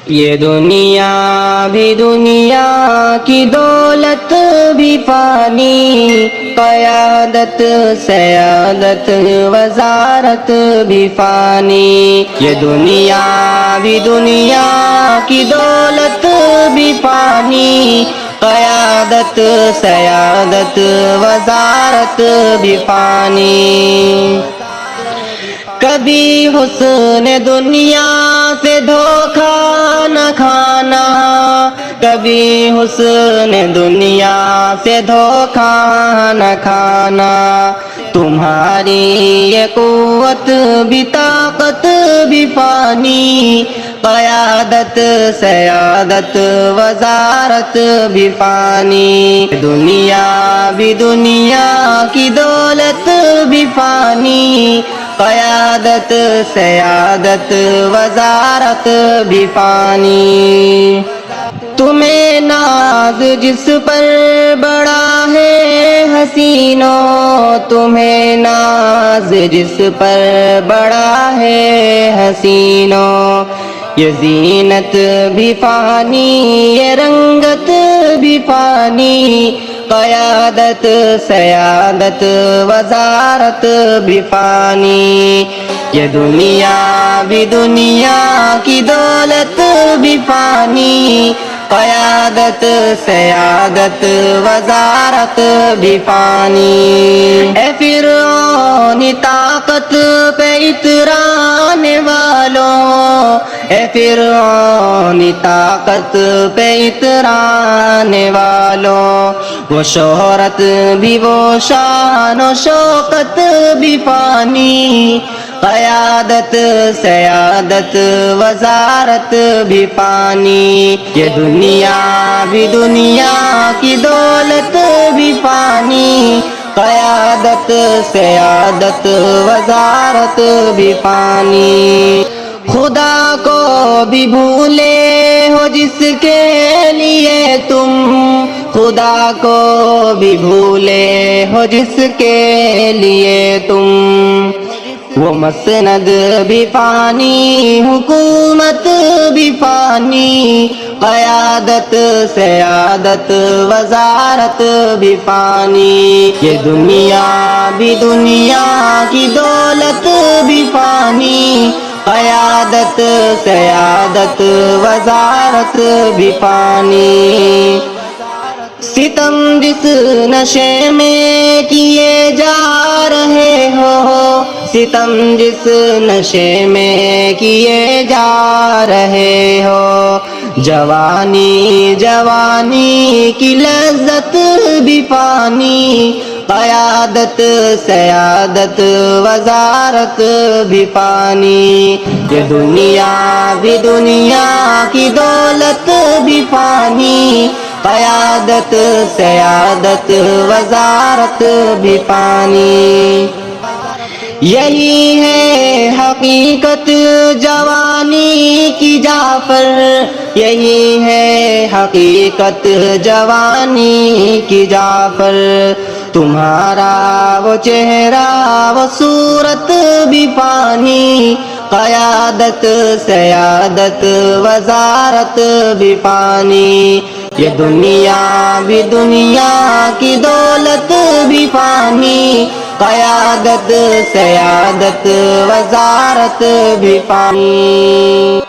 یہ دنیا بھی دنیا کی دولت بھی فانی، قیادت سیادت وزارت بھی فانی۔ یہ دنیا بھی دنیا کی دولت بھی فانی، قیادت سیادت وزارت بھی فانی۔ کبھی حسن دنیا سے دھوکہ نہ کھانا، کبھی حسن دنیا سے دھوکہ نہ کھانا۔ تمہاری یہ قوت بھی طاقت بھی فانی، قیادت سیادت وزارت بھی فانی۔ دنیا بھی دنیا کی دولت بھی فانی، قیادت سیادت وزارت بھی فانی۔ تمہیں ناز جس پر بڑا ہے حسینوں، تمہیں ناز جس پر بڑا ہے حسینوں۔ یہ زینت بھی فانی، یہ رنگت بھی فانی، قیادت سیادت وزارت بھی فانی۔ یہ دنیا بھی دنیا کی دولت بھی فانی، قیادت سیادت وزارت بھی فانی۔ اے فرعونی طاقت پہ اترانے والوں، اے فرعونی طاقت پہ اترانے والوں، وہ شہرت بھی وہ شان و شوکت بھی فانی، قیادت سیادت وزارت بھی فانی۔ یہ دنیا بھی دنیا کی دولت بھی فانی، قیادت سیادت وزارت بھی فانی۔ خدا کو بھی بھولے ہو جس کے لیے تم، خدا کو بھی بھولے ہو جس کے لیے تم، وہ مسند بھی فانی، حکومت بھی فانی، قیادت سیادت وزارت بھی فانی۔ یہ دنیا بھی دنیا کی دولت بھی فانی، قیادت سیادت وزارت بھی فانی۔ ستم جس نشے میں کیے جا رہے ہو، ستم جس نشے میں کیے جا رہے ہو، جوانی جوانی کی لذت بھی فانی، قیادت سیادت وزارت بھی فانی۔ یہ دنیا بھی دنیا کی دولت بھی فانی، قیادت سیادت وزارت بھی فانی۔ یہی ہے حقیقت جوانی کی جعفر، یہی ہے حقیقت جوانی کی جعفر، تمہارا وہ چہرہ وہ صورت بھی فانی، قیادت سیادت وزارت بھی فانی۔ یہ دنیا بھی دنیا کی دولت بھی فانی، قیادت سیادت وزارت بھی فانی۔